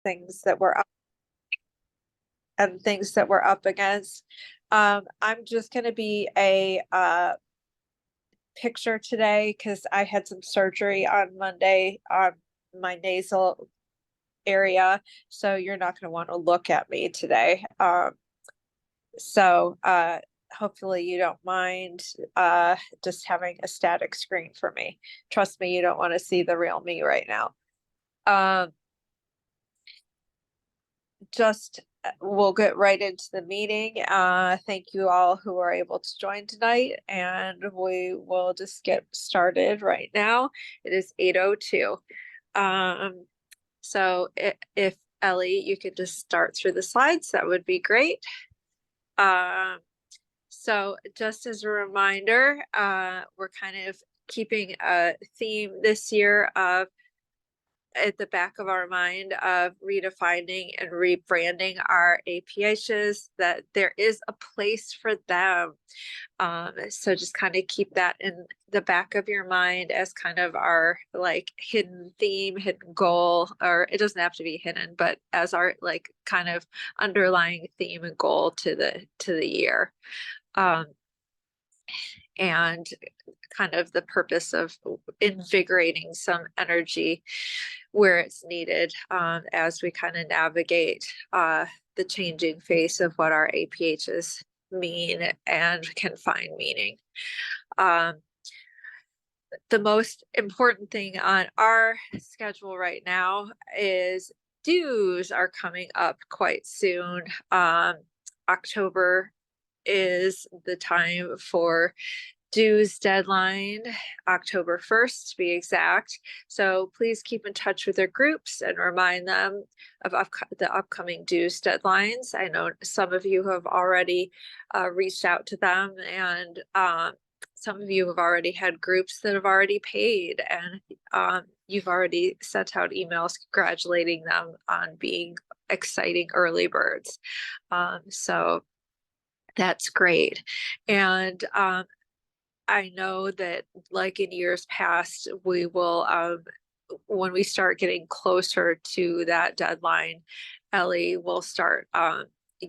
things that we're up and things that we're up against. I'm just going to be a picture today because I had some surgery on Monday on my nasal area, so you're not going to want to look at me today. So hopefully you don't mind just having a static screen for me. Trust me, you don't want to see the real me right now. Just we'll get right into the meeting. Thank you all who are able to join tonight, and we will just get started right now. It is 8:02. So if Ellie, you could just start through the slides, that would be great. So just as a reminder, we're kind of keeping a theme this year of at the back of our mind of redefining and rebranding our APHs, that there is a place for them. So just kind of keep that in the back of your mind as kind of our like hidden theme, hidden goal, or it doesn't have to be hidden, but as our like kind of underlying theme and goal to the year. And kind of the purpose of invigorating some energy where it's needed as we kind of navigate the changing face of what our APHs mean and can find meaning. The most important thing on our schedule right now is dues are coming up quite soon. October is the time for dues deadline, October 1st to be exact. So please keep in touch with their groups and remind them of the upcoming dues deadlines. I know some of you have already reached out to them, and some of you have already had groups that have already paid, and you've already sent out emails congratulating them on being exciting early birds. So that's great. And I know that like in years past, we will, when we start getting closer to that deadline, Ellie will start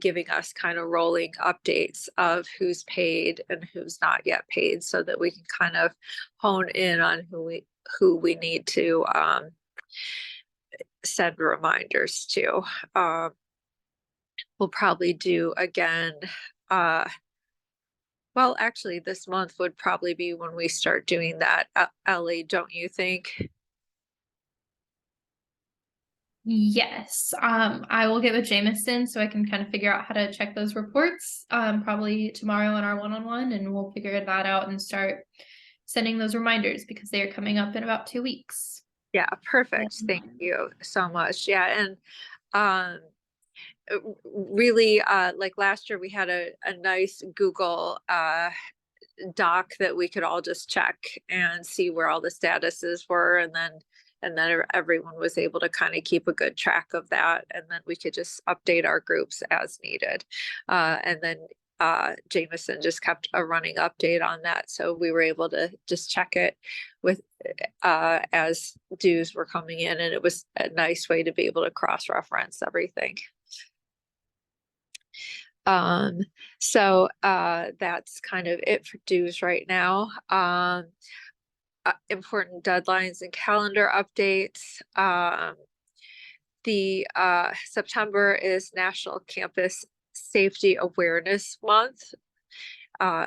giving us kind of rolling updates of who's paid and who's not yet paid, so that we can kind of hone in on who we need to send reminders to. We'll probably do again, well, actually, this month would probably be when we start doing that. Ellie, don't you think? Yes, I will get with Jameson so I can kind of figure out how to check those reports probably tomorrow in our one-on-one, and we'll figure that out and start sending those reminders because they are coming up in about 2 weeks. Yeah, perfect. Thank you so much. Yeah, and really, like last year, we had a nice Google doc that we could all just check and see where all the statuses were, and then everyone was able to kind of keep a good track of that, and then we could just update our groups as needed. And then Jameson just kept a running update on that, so we were able to just check it with as dues were coming in, and it was a nice way to be able to cross-reference everything. So that's kind of it for dues right now. Important deadlines and calendar updates. The September is National Campus Safety Awareness Month.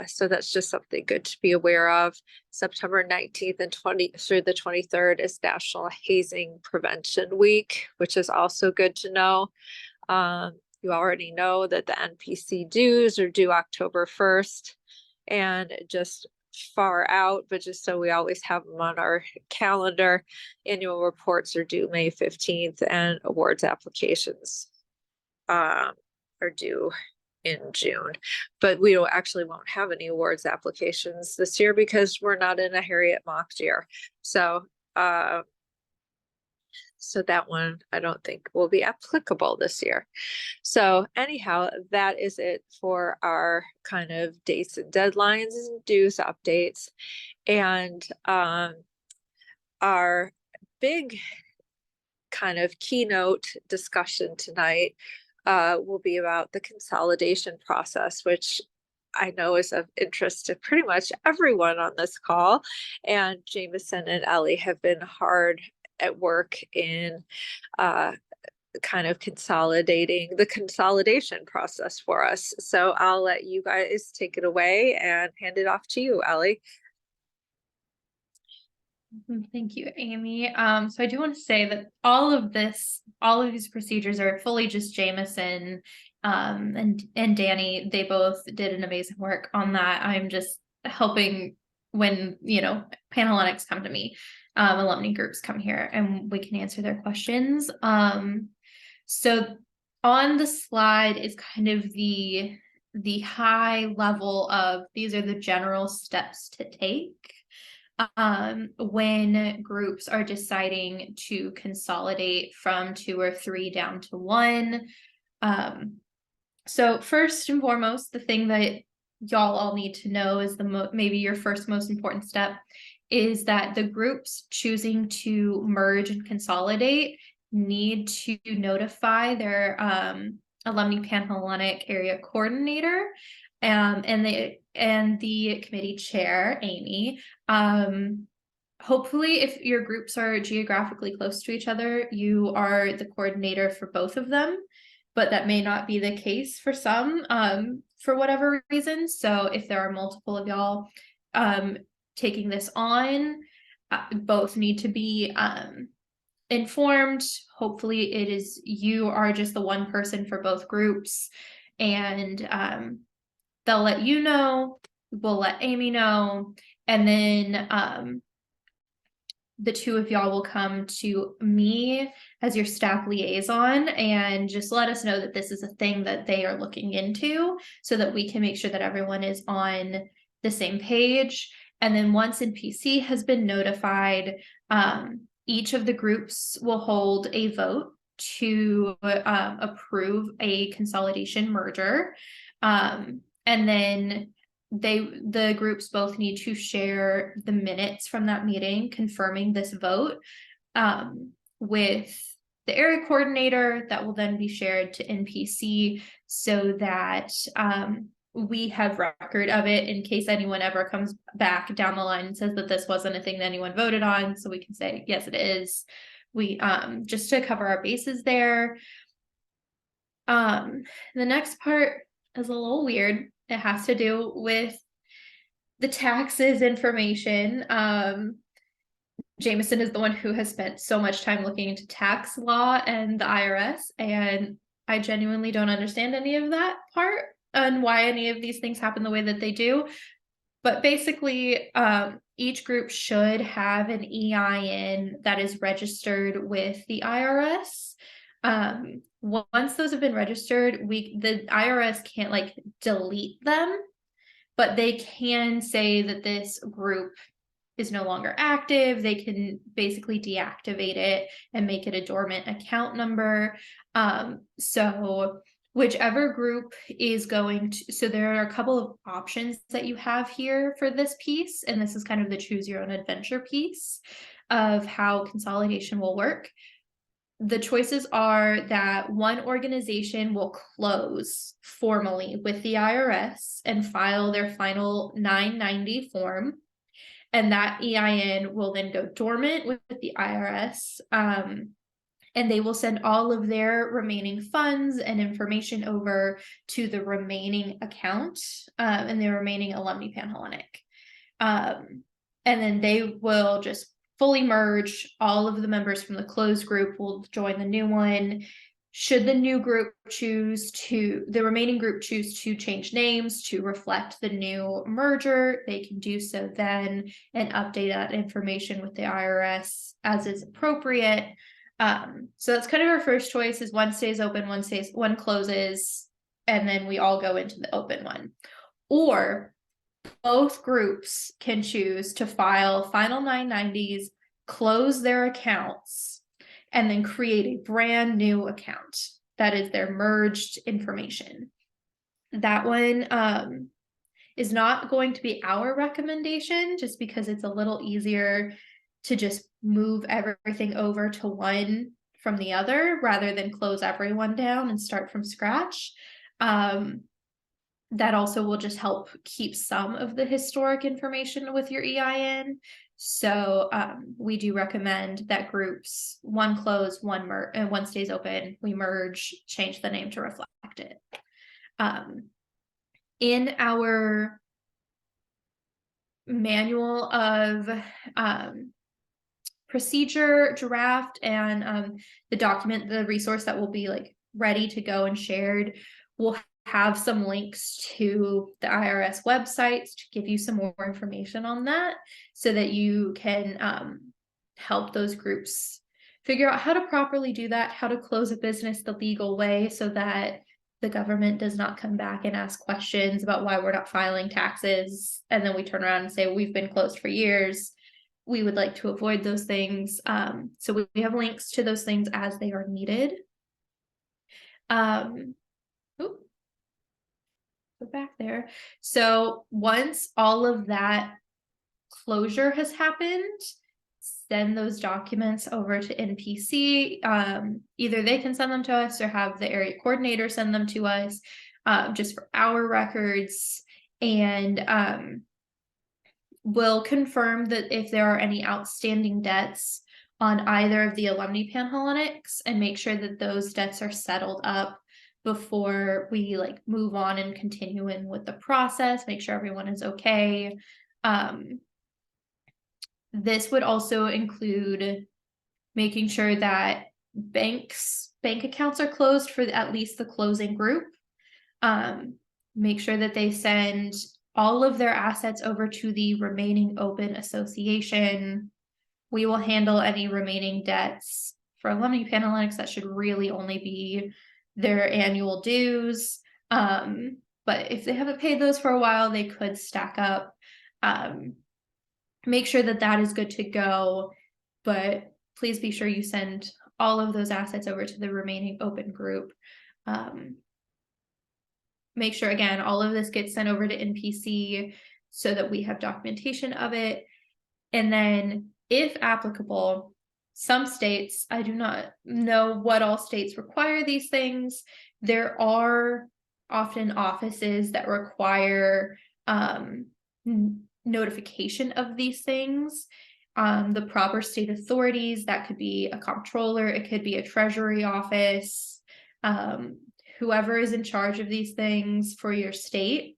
So that's just something good to be aware of. September 19th and 20 through the 23rd is National Hazing Prevention Week, which is also good to know. You already know that the NPC dues are due October 1st, and just far out, but just so we always have them on our calendar, annual reports are due May 15th, and awards applications are due in June. But we won't have any awards applications this year because we're not in a Harriet mock year. So that one I don't think will be applicable this year. So anyhow, that is it for our kind of dates and deadlines and dues updates. And our big kind of keynote discussion tonight will be about the consolidation process, which I know is of interest to pretty much everyone on this call. And Jameson and Ellie have been hard at work in kind of consolidating the consolidation process for us. So I'll let you guys take it away and hand it off to you, Ellie. Thank you, Amy. So I do want to say that all of these procedures are fully just Jameson and Danny. They both did an amazing work on that. I'm just helping when, Panhellenics come to me, alumni groups come here and we can answer their questions. So on the slide is kind of the high level of these are the general steps to take when groups are deciding to consolidate from 2 or 3 down to 1. So first and foremost, the thing that y'all all need to know is maybe your first most important step is that the groups choosing to merge and consolidate need to notify their alumni Panhellenic area coordinator and the committee chair, Amy. Hopefully, if your groups are geographically close to each other, you are the coordinator for both of them, but that may not be the case for some, for whatever reason. So if there are multiple of y'all taking this on, both need to be informed. Hopefully you are just the one person for both groups, and they'll let you know, we'll let Amy know, and then the 2 of y'all will come to me as your staff liaison and just let us know that this is a thing that they are looking into so that we can make sure that everyone is on the same page. And then once NPC has been notified, each of the groups will hold a vote to approve a consolidation merger. And then the groups both need to share the minutes from that meeting confirming this vote with the area coordinator. That will then be shared to NPC so that we have record of it in case anyone ever comes back down the line and says that this wasn't a thing that anyone voted on, so we can say yes it is. We just to cover our bases there. The next part is a little weird. It has to do with the taxes information. Jameson is the one who has spent so much time looking into tax law and the IRS, and I genuinely don't understand any of that part and why any of these things happen the way that they do. But basically, each group should have an EIN that is registered with the IRS. Once those have been registered, the IRS can't delete them, but they can say that this group is no longer active. They can basically deactivate it and make it a dormant account number. So whichever group is going to, so there are a couple of options that you have here for this piece, and this is kind of the choose your own adventure piece of how consolidation will work. The choices are that one organization will close formally with the IRS and file their final 990 form, and that EIN will then go dormant with the IRS, and they will send all of their remaining funds and information over to the remaining account and the remaining alumni Panhellenic. And then they will just fully merge. All of the members from the closed group will join the new one. Should the remaining group choose to change names to reflect the new merger, they can do so then and update that information with the IRS as is appropriate. So that's kind of our first choice is one stays open, one closes, and then we all go into the open one. Or both groups can choose to file final 990s, close their accounts, and then create a brand new account that is their merged information. That one is not going to be our recommendation just because it's a little easier to just move everything over to one from the other rather than close everyone down and start from scratch. That also will just help keep some of the historic information with your EIN. So we do recommend that groups, one close, one merge, and one stays open, we merge, change the name to reflect it. In our manual of procedure draft and the document, the resource that will be like ready to go and shared, we'll have some links to the IRS websites to give you some more information on that so that you can help those groups figure out how to properly do that, how to close a business the legal way so that the government does not come back and ask questions about why we're not filing taxes. And then we turn around and say, we've been closed for years. We would like to avoid those things. So we have links to those things as they are needed. Go back there. So once all of that closure has happened, send those documents over to NPC. Either they can send them to us or have the area coordinator send them to us just for our records. And we'll confirm that if there are any outstanding debts on either of the alumni Panhellenics and make sure that those debts are settled up before we like move on and continue in with the process, make sure everyone is okay. This would also include making sure that bank accounts are closed for at least the closing group. Make sure that they send all of their assets over to the remaining open association. We will handle any remaining debts for alumni Panhellenics. That should really only be their annual dues. But if they haven't paid those for a while, they could stack up. Make sure that that is good to go, but please be sure you send all of those assets over to the remaining open group. Make sure, again, all of this gets sent over to NPC so that we have documentation of it. And then, if applicable, some states, I do not know what all states require these things. There are often offices that require notification of these things. The proper state authorities, that could be a comptroller, it could be a treasury office, whoever is in charge of these things for your state.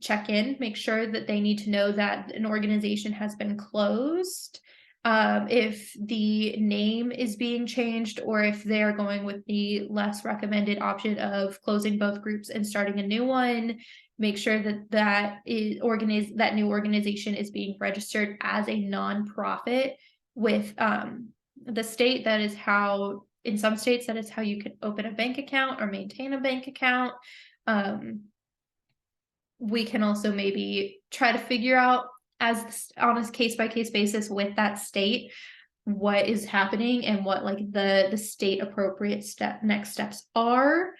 Check in, make sure that they need to know that an organization has been closed. If the name is being changed or if they're going with the less recommended option of closing both groups and starting a new one, make sure that that new organization is being registered as a nonprofit with the state. That is how, in some states, that is how you can open a bank account or maintain a bank account. We can also maybe try to figure out on a case-by-case basis with that state what is happening and what like the state appropriate next steps are.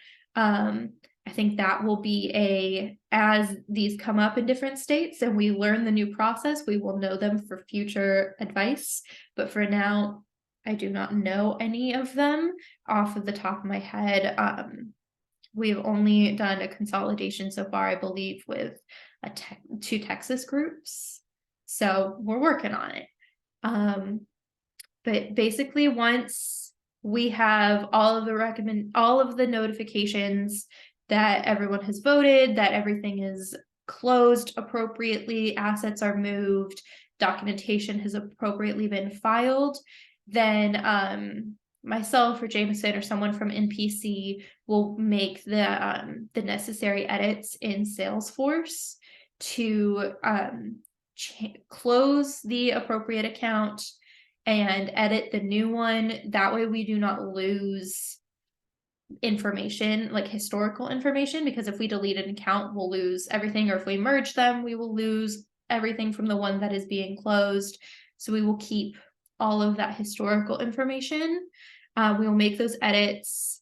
I think that will be as these come up in different states and we learn the new process, we will know them for future advice. But for now, I do not know any of them off of the top of my head. We've only done a consolidation so far, I believe, with two Texas groups. So we're working on it. But basically, once we have all of the notifications that everyone has voted, that everything is closed appropriately, assets are moved, documentation has appropriately been filed, then myself or Jameson or someone from NPC will make the necessary edits in Salesforce to close the appropriate account and edit the new one. That way we do not lose information, like historical information, because if we delete an account, we'll lose everything, or if we merge them, we will lose everything from the one that is being closed. So we will keep all of that historical information. We will make those edits.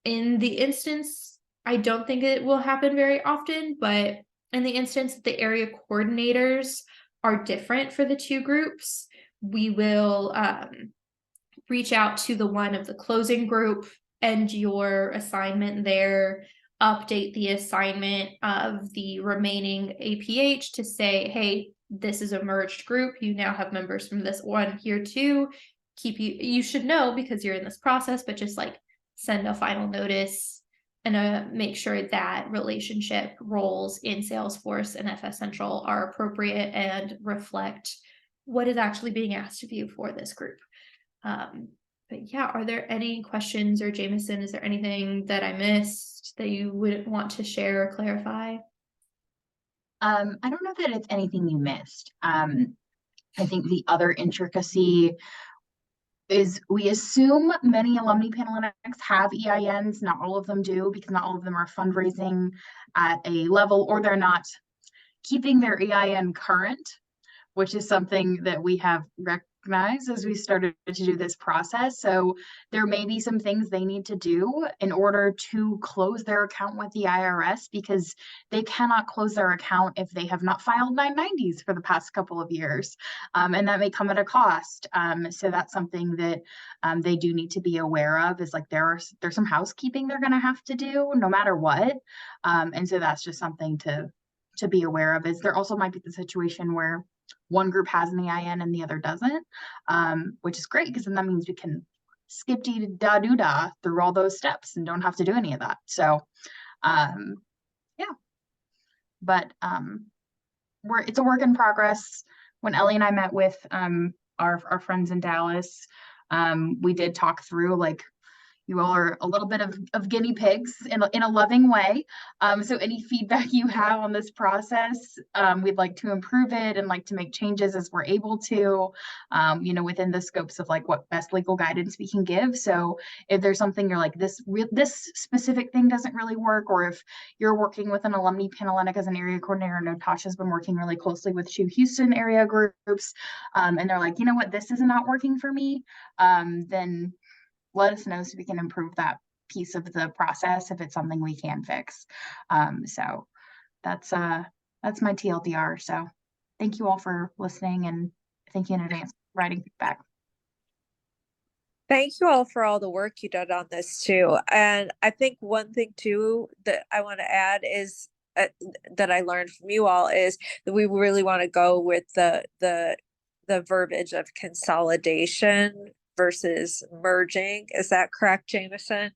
In the instance, I don't think it will happen very often, but in the instance that the area coordinators are different for the two groups, we will reach out to the one of the closing group, end your assignment there, update the assignment of the remaining APH to say, hey, this is a merged group. You now have members from this one here too. You should know because you're in this process, but just like send a final notice and make sure that relationship roles in Salesforce and FS Central are appropriate and reflect what is actually being asked of you for this group. But yeah, are there any questions, or Jameson, is there anything that I missed that you would want to share or clarify? I don't know that it's anything you missed. I think the other intricacy is we assume many alumni panel-analytics have EINs. Not all of them do, because not all of them are fundraising at a level, or they're not keeping their EIN current, which is something that we have recognized as we started to do this process. So there may be some things they need to do in order to close their account with the IRS, because they cannot close their account if they have not filed 990s for the past couple of years. And that may come at a cost. So that's something that they do need to be aware of, is like there's some housekeeping they're going to have to do no matter what. And so that's just something to be aware of. Is there also might be the situation where one group has an EIN and the other doesn't, which is great, because then that means we can skip da through all those steps and don't have to do any of that. So yeah, but it's a work in progress. When Ellie and I met with our friends in Dallas, we did talk through, like, you all are a little bit of guinea pigs in a loving way. So any feedback you have on this process, we'd like to improve it and like to make changes as we're able to, within the scopes of like what best legal guidance we can give. So if there's something you're like, this specific thing doesn't really work, or if you're working with an alumni panel as an area coordinator, I know Tasha's been working really closely with SHU Houston area groups, and they're like, you know what, this is not working for me, then let us know so we can improve that piece of the process if it's something we can fix. So that's my TLDR. So thank you all for listening, and thank you in advance for writing feedback. Thank you all for all the work you did on this too. And I think one thing too that I want to add is that I learned from you all is that we really want to go with the verbiage of consolidation versus merging. Is that correct, Jameson?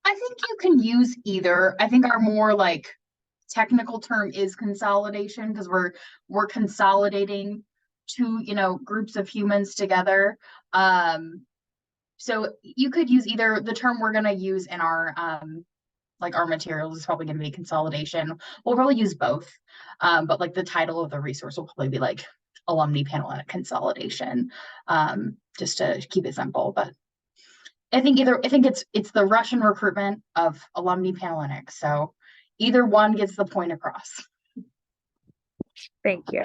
I think you can use either. I think our more like technical term is consolidation, because we're consolidating two, groups of humans together. So you could use either. The term we're going to use in our our materials is probably going to be consolidation. We'll probably use both, but like the title of the resource will probably be like alumni panel consolidation, just to keep it simple. But I think it's the Russian recruitment of alumni panel. So either one gets the point across. Thank you.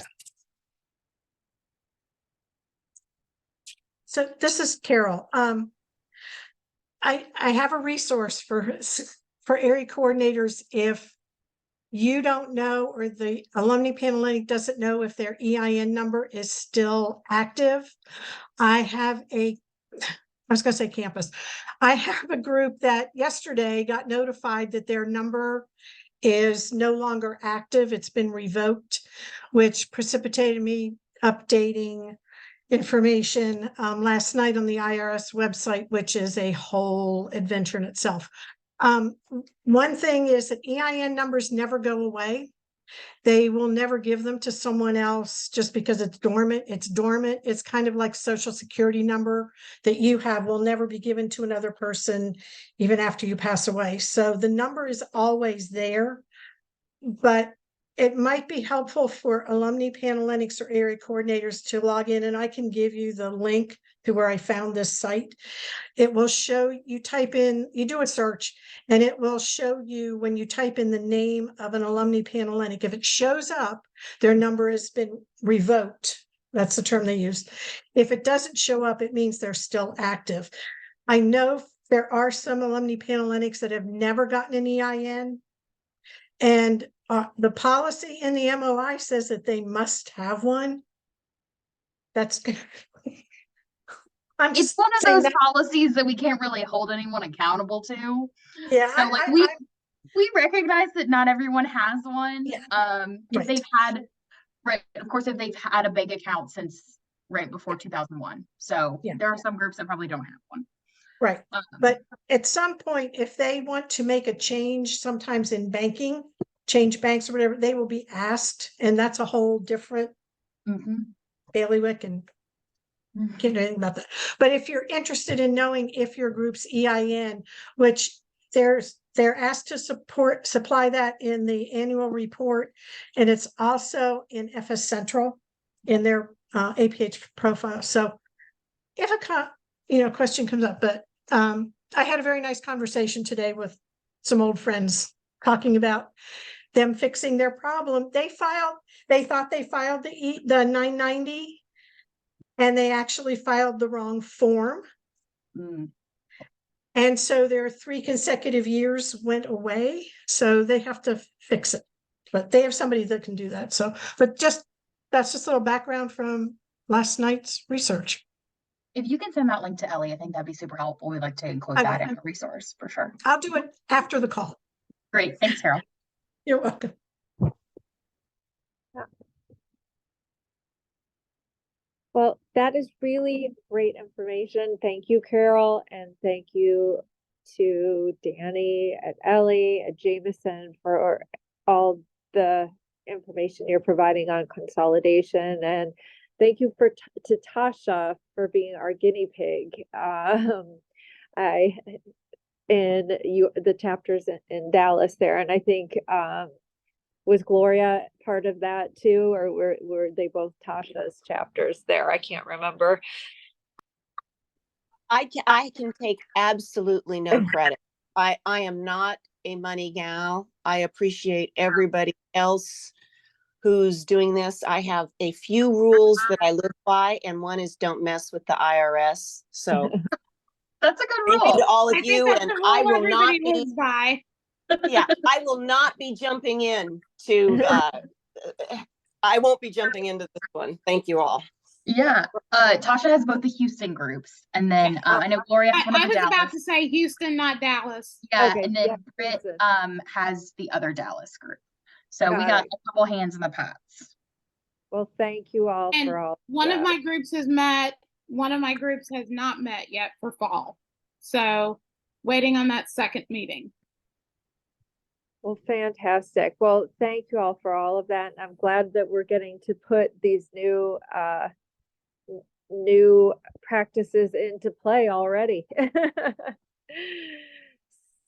So this is Carol. I have a resource for area coordinators if you don't know, or the alumni panel doesn't know if their EIN number is still active. I was going to say campus. I have a group that yesterday got notified that their number is no longer active. It's been revoked, which precipitated me updating information last night on the IRS website, which is a whole adventure in itself. One thing is that EIN numbers never go away. They will never give them to someone else just because it's dormant. It's dormant. It's kind of like Social Security number that you have will never be given to another person, even after you pass away. So the number is always there, but it might be helpful for alumni panelinics or area coordinators to log in, and I can give you the link to where I found this site. It will show you, you do a search, and it will show you when you type in the name of an alumni panelinic. If it shows up, their number has been revoked. That's the term they use. If it doesn't show up, it means they're still active. I know there are some alumni panelinics that have never gotten an EIN, and the policy in the MOI says that they must have one. That's I'm It's just one of saying those that, policies that we can't really hold anyone accountable to. yeah, So like we recognize that not everyone has one. Yeah. If Right. they've had, right, of course, if they've had a bank account since right before 2001. So Yeah. there are some groups that probably don't have one. Right. Um, But at some point, if they want to make a change, sometimes in banking, change banks or whatever, they will be asked, and that's a whole different mhm. bailiwick, and can't do anything about that. But if you're interested in knowing if your group's EIN, which they're asked to supply that in the annual report, and it's also in FS Central in their APH profile. So if a question comes up, but I had a very nice conversation today with some old friends talking about them fixing their problem. They thought they filed the 990, and they actually filed the wrong form. Mm. And so their 3 consecutive years went away. So they have to fix it. But they have somebody that can do that. So, but that's just a little background from last night's research. If you can send that link to Ellie, I think that'd be super helpful. We'd like to include I that will. in the resource for sure. I'll do it after the call. Great. Thanks, Carol. You're welcome. Well, that is really great information. Thank you, Carol, and thank you to Danny and Ellie and Jameson for all the information you're providing on consolidation. And thank you to Tasha for being our guinea pig. In the chapters in Dallas there, and I think was Gloria part of that too, or were they both Tasha's chapters there? I can't remember. I can take absolutely no credit. I am not a money gal. I appreciate everybody else who's doing this. I have a few rules that I live by, and one is don't mess with the IRS. So That's a good thank you rule. to all of I think you, that's and the I rule will not everybody be. lives by. Yeah, I will not be jumping in to. I won't be jumping into this one. Thank you all. Yeah. Tasha has both the Houston groups, and then I know Gloria has one of I the was Dallas. about to say Houston, not Dallas. Yeah, Okay, and then yeah, Britt Houston. has the other Dallas group. So we Got got it. a couple hands in the pots. Well, thank you all And for all. one of that. my groups has met, one of my groups has not met yet for fall. So waiting on that second meeting. Well, fantastic. Well, thank you all for all of that. And I'm glad that we're getting to put these new practices into play already.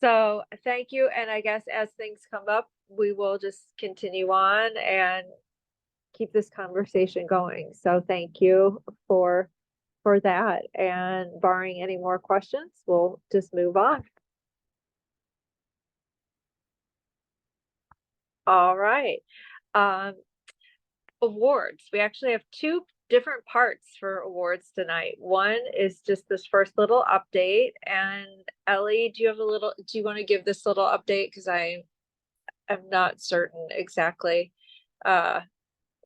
So thank you. And I guess as things come up, we will just continue on and keep this conversation going. So thank you for that. And barring any more questions, we'll just move on. All right. Awards. We actually have 2 different parts for awards tonight. One is just this first little update. And Ellie, do you want to give this little update? Because I am not certain exactly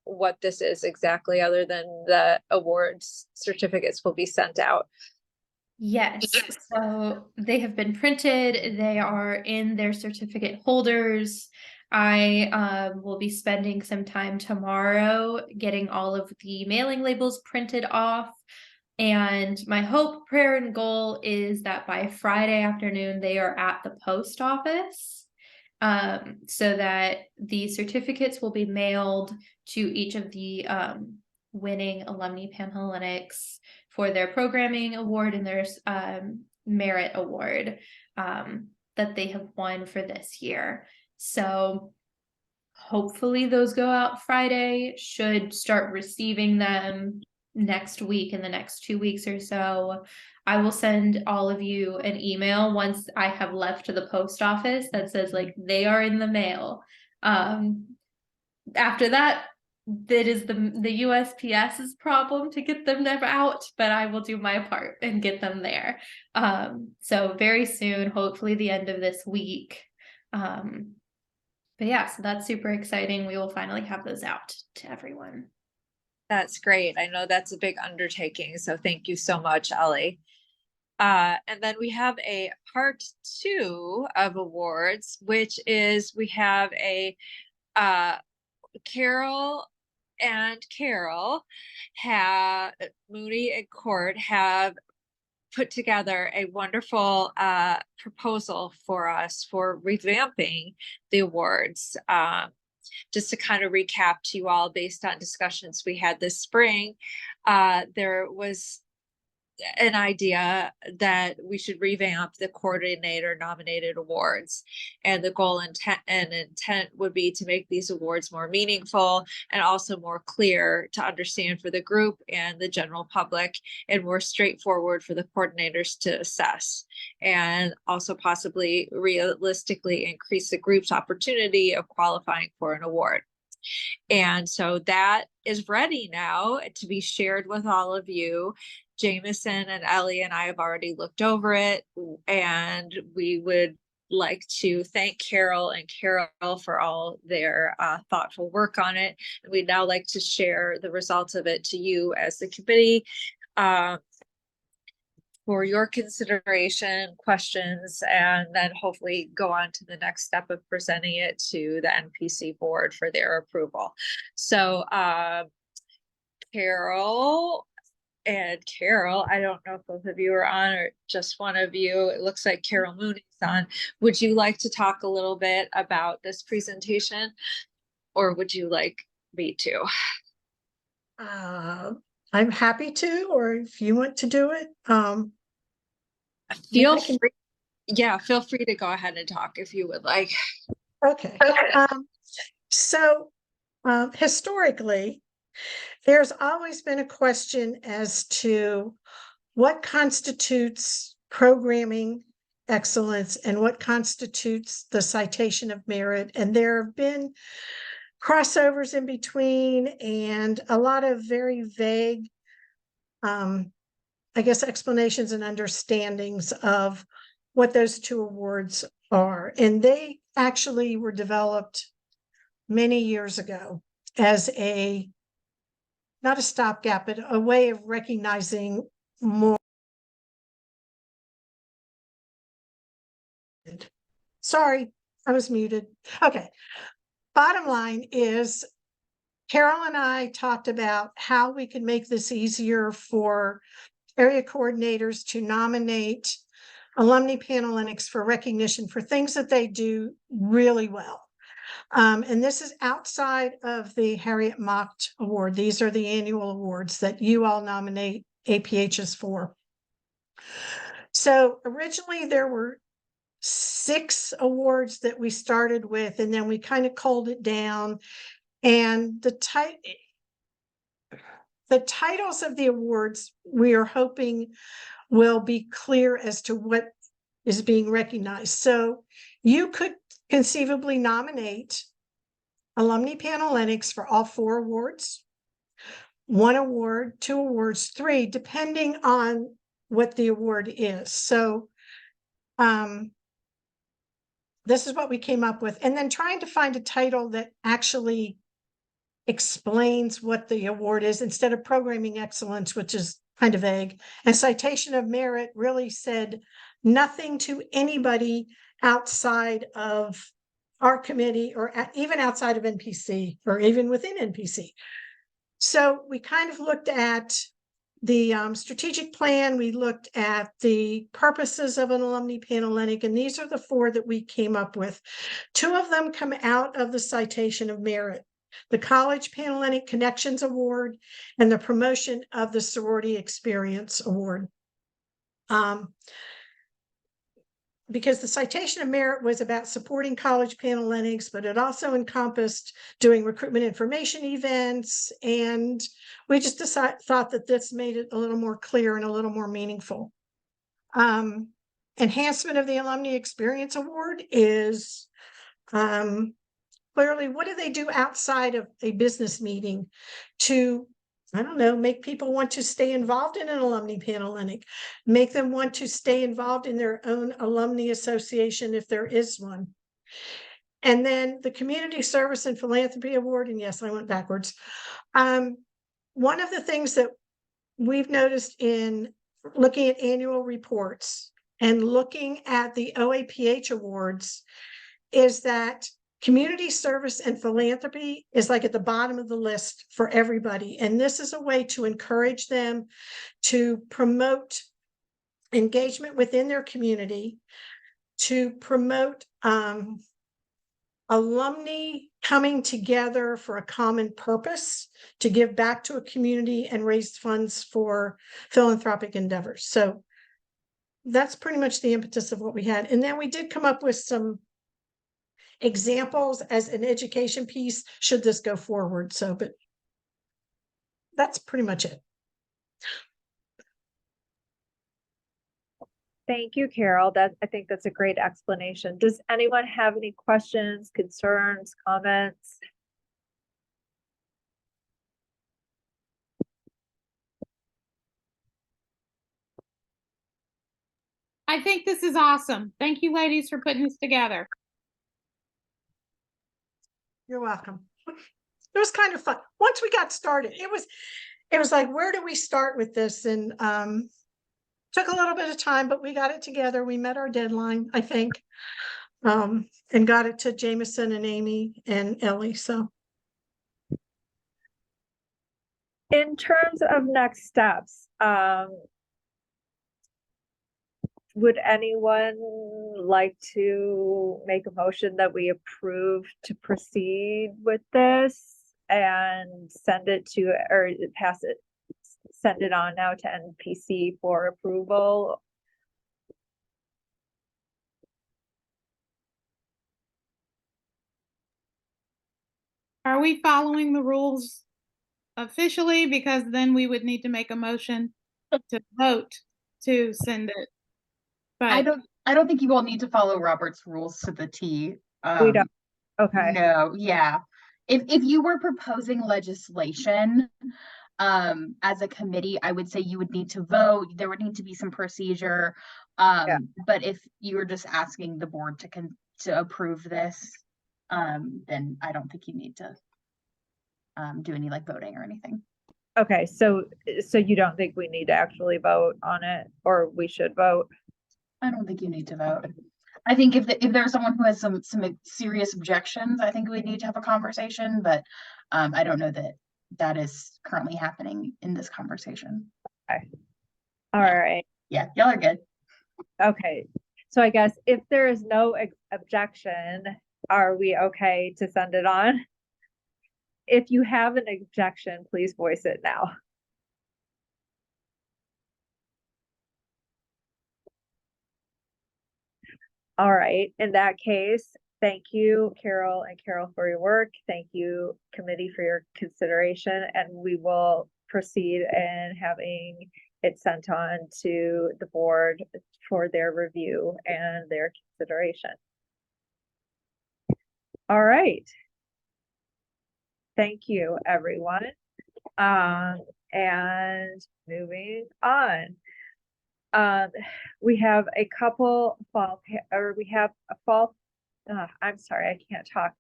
what this is exactly, other than the awards certificates will be sent out. Yes, so they have been printed. They are in their certificate holders. I will be spending some time tomorrow getting all of the mailing labels printed off. And my hope, prayer, and goal is that by Friday afternoon, they are at the post office, so that the certificates will be mailed to each of the winning alumni Panhellenics for their programming award and their merit award that they have won for this year. So hopefully those go out Friday. Should start receiving them next week, in the next 2 weeks or so. I will send all of you an email once I have left to the post office that says like they are in the mail. After that, that is the USPS's problem to get them out, but I will do my part and get them there. So very soon, hopefully the end of this week. But yeah, so that's super exciting. We will finally have those out to everyone. That's great. I know that's a big undertaking, so thank you so much, Ellie. And then we have a part 2 of awards, which is we have a Carol have Moody and Court have put together a wonderful proposal for us for revamping the awards. Just to kind of recap to you all based on discussions we had this spring, there was an idea that we should revamp the coordinator nominated awards, and the goal intent would be to make these awards more meaningful and also more clear to understand for the group and the general public, and more straightforward for the coordinators to assess, and also possibly realistically increase the group's opportunity of qualifying for an award. And so that is ready now to be shared with all of you. Jameson and Ellie and I have already looked over it, and we would like to thank Carol for all their thoughtful work on it. And we'd now like to share the results of it to you as the committee for your consideration, questions, and then hopefully go on to the next step of presenting it to the NPC board for their approval. So Carol, I don't know if both of you are on or just one of you. It looks like Carol Mooney's on. Would you like to talk a little bit about this presentation, or would you like me to? I'm happy to, or if you want to do it. Feel free. Yeah, feel free to go ahead and talk if you would like. Okay. So historically, there's always been a question as to what constitutes programming excellence and what constitutes the citation of merit. And there have been crossovers in between and a lot of very vague, I guess, explanations and understandings of what those two awards are. And they actually were developed many years ago as not a stopgap, but a way of recognizing more. Sorry, I was muted. Okay. Bottom line is, Carol and I talked about how we can make this easier for area coordinators to nominate alumni panhellenics for recognition for things that they do really well. And this is outside of the Harriet Mocht Award. These are the annual awards that you all nominate APHs for. So originally there were 6 awards that we started with, and then we kind of culled it down. And the titles of the awards, we are hoping will be clear as to what is being recognized. So you could conceivably nominate alumni panhellenics for all 4 awards, 1 award, 2 awards, 3, depending on what the award is. So this is what we came up with. And then trying to find a title that actually explains what the award is instead of programming excellence, which is kind of vague. And citation of merit really said nothing to anybody outside of our committee or even outside of NPC or even within NPC. So we kind of looked at the strategic plan, we looked at the purposes of an alumni panhellenic, and these are the 4 that we came up with. 2 of them come out of the citation of merit: the College Panhellenic Connections Award and the Promotion of the Sorority Experience Award. Because the citation of merit was about supporting college panhellenics, but it also encompassed doing recruitment information events. And we just thought that this made it a little more clear and a little more meaningful. Enhancement of the Alumni Experience Award is clearly, what do they do outside of a business meeting to, I don't know, make people want to stay involved in an alumni panhellenic, make them want to stay involved in their own alumni association if there is one. And then the Community Service and Philanthropy Award, and yes, I went backwards. one of the things that we've noticed in looking at annual reports and looking at the OAPH awards is that community service and philanthropy is like at the bottom of the list for everybody. And this is a way to encourage them to promote engagement within their community, to promote alumni coming together for a common purpose to give back to a community and raise funds for philanthropic endeavors. So that's pretty much the impetus of what we had. And then we did come up with some examples as an education piece, should this go forward. So, but that's pretty much it. Thank you, Carol. I think that's a great explanation. Does anyone have any questions, concerns, comments? I think this is awesome. Thank you, ladies, for putting this together. You're welcome. It was kind of fun. Once we got started, it was like, where do we start with this? And took a little bit of time, but we got it together. We met our deadline, I think, and got it to Jameson and Amy and Ellie. So In terms of next steps, would anyone like to make a motion that we approve to proceed with this and send it to, or pass it, send it on now to NPC for approval? Are we following the rules officially? Because then we would need to make a motion to vote to send it. I But don't think you all need to follow Robert's rules to the T. We don't, okay, No, yeah. If you were proposing legislation, as a committee, I would say you would need to vote. There would need to be some procedure. But if you were just asking the board to approve this, then I don't think you need to do any like voting or anything. okay, so you don't think we need to actually vote on it, or we should vote? I don't think you need to vote. I think if there's someone who has some serious objections, I think we need to have a conversation, but I don't know that is currently happening in this conversation. Okay. All right. Yeah, y'all are good. Okay, so I guess if there is no objection, are we okay to send it on? If you have an objection, please voice it now. All right, in that case, thank you, Carol and Carol, for your work. Thank you, committee, for your consideration, and we will proceed in having it sent on to the board for their review and their consideration. All right. Thank you, everyone. And moving on. We have a couple I'm sorry, I can't talk.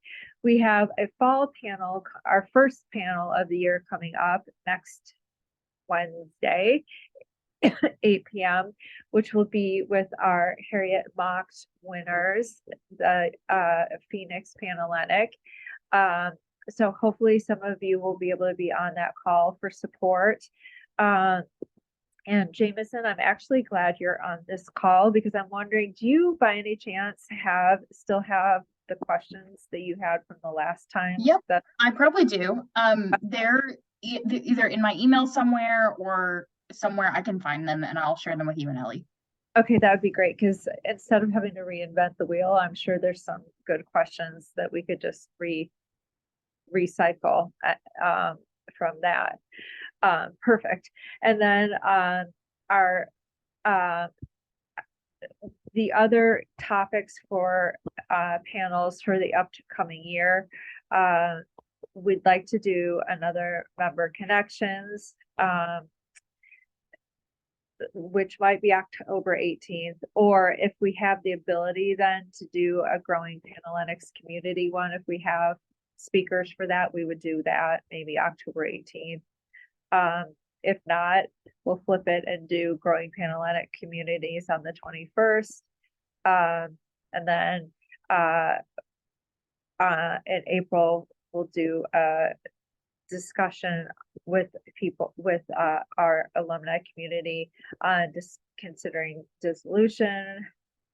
We have a fall panel, our first panel of the year coming up next Wednesday, 8 p.m., which will be with our Harriet Mox winners, the Phoenix Panhellenic. So hopefully some of you will be able to be on that call for support. And Jameson, I'm actually glad you're on this call because I'm wondering, do you by any chance still have the questions that you had from the last time? Yep, I probably do. They're either in my email somewhere or somewhere I can find them, and I'll share them with you and Ellie. Okay, that would be great, because instead of having to reinvent the wheel, I'm sure there's some good questions that we could just recycle from that. Perfect. And then the other topics for panels for the upcoming year, we'd like to do another member connections, which might be October 18th, or if we have the ability then to do a growing Panhellenics community one, if we have speakers for that, we would do that maybe October 18th. If not, we'll flip it and do growing Panhellenic communities on the 21st. And then in April, we'll do a discussion with people, with our alumni community on just considering dissolution,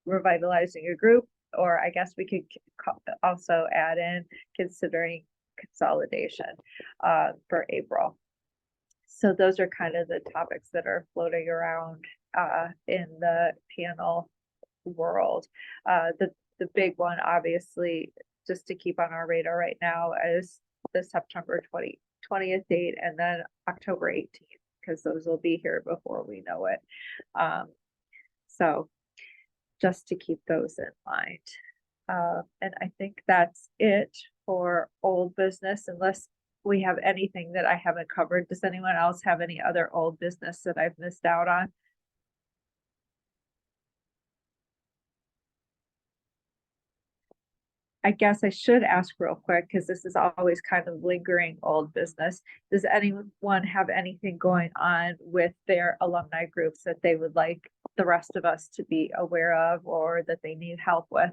revitalizing a group, or I guess we could also add in considering consolidation for April. So those are kind of the topics that are floating around in the panel world. The big one, obviously, just to keep on our radar right now, is the September 20th date, and then October 18th, because those will be here before we know it. So just to keep those in mind. And I think that's it for old business, unless we have anything that I haven't covered. Does anyone else have any other old business that I've missed out on? I guess I should ask real quick, because this is always kind of lingering old business. Does anyone have anything going on with their alumni groups that they would like the rest of us to be aware of, or that they need help with?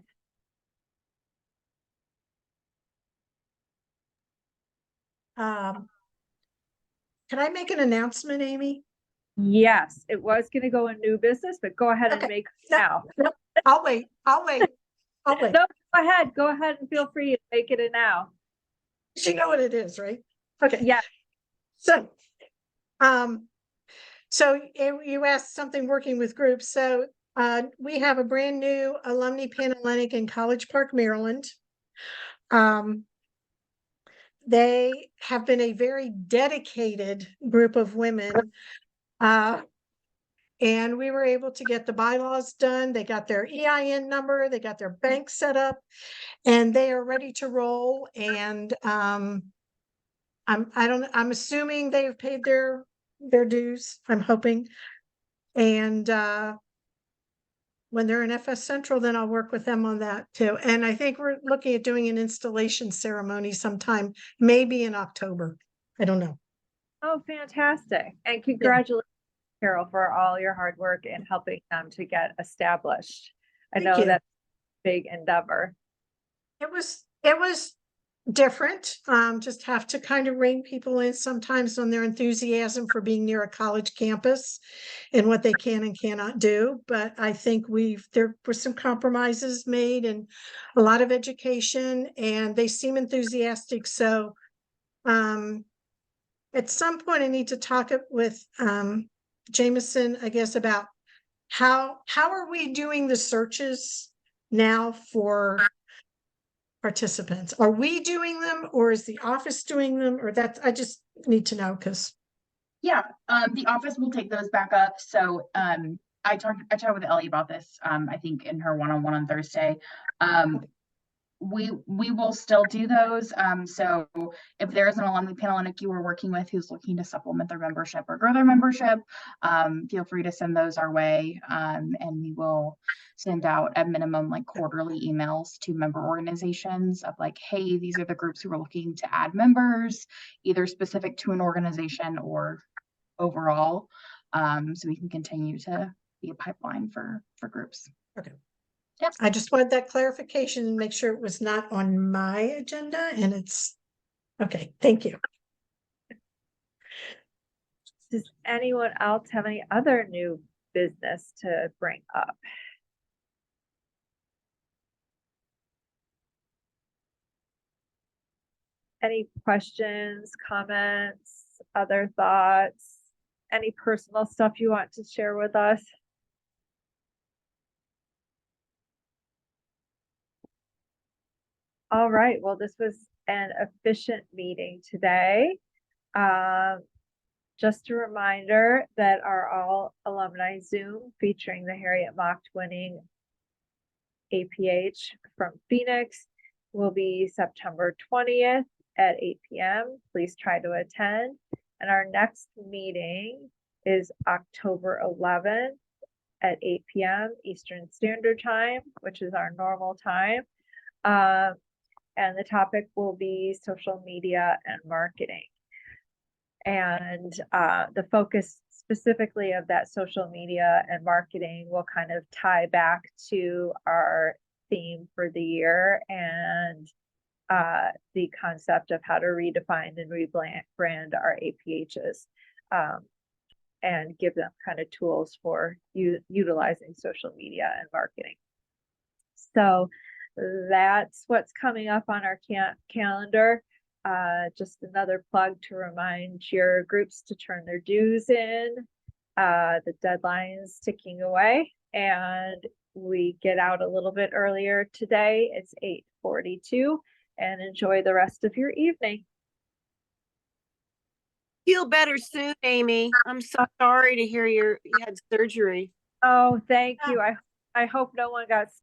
Can I make an announcement, Amy? Yes, it was gonna go in new business, but go ahead and Okay. make it No, now. no, I'll wait. I'll wait. No, go ahead and feel free to make it a now. You know what it is, right? Okay. Yeah, So, you asked something working with groups. So, we have a brand new alumni Panhellenic in College Park, Maryland. They have been a very dedicated group of women. And we were able to get the bylaws done. They got their EIN number, they got their bank set up, and they are ready to roll. And I'm assuming they've paid their dues. I'm hoping. And when they're in FS Central, then I'll work with them on that too. And I think we're looking at doing an installation ceremony sometime, maybe in October. I don't know. oh, fantastic. And congratulations, Carol, for all your hard work in helping them to get established. I Thank know you. that's a big endeavor. It was different. Just have to kind of rein people in sometimes on their enthusiasm for being near a college campus and what they can and cannot do. But I think there were some compromises made and a lot of education, and they seem enthusiastic. So at some point I need to talk with Jameson, I guess, about how are we doing the searches now for participants? Are we doing them, or is the office doing them, or I just need to know, because Yeah, the office will take those back up. So I chatted with Ellie about this, I think in her one-on-one on Thursday. We will still do those. So if there's an alumni Panhellenic you are working with who's looking to supplement their membership or grow their membership, feel free to send those our way. And we will send out at minimum like quarterly emails to member organizations of like, hey, these are the groups who are looking to add members, either specific to an organization or overall. So we can continue to be a pipeline for groups. okay. Yeah. I just wanted that clarification and make sure it was not on my agenda, and it's okay. Thank you. Does anyone else have any other new business to bring up? Any questions, comments, other thoughts, any personal stuff you want to share with us? All right, well, this was an efficient meeting today. Just a reminder that our all alumni Zoom featuring the Harriet Mock winning APH from Phoenix will be September 20th at 8 p.m. Please try to attend. And our next meeting is October 11th at 8 p.m. Eastern Standard Time, which is our normal time. And the topic will be social media and marketing. And the focus specifically of that social media and marketing will kind of tie back to our theme for the year and the concept of how to redefine and rebrand our APHs, and give them kind of tools for utilizing social media and marketing. So that's what's coming up on our calendar. Just another plug to remind your groups to turn their dues in. The deadline's ticking away, and we get out a little bit earlier today. It's 8:42, and enjoy the rest of your evening. Feel better soon, Amy. I'm so sorry to hear you had surgery. Oh, thank you. I hope no one got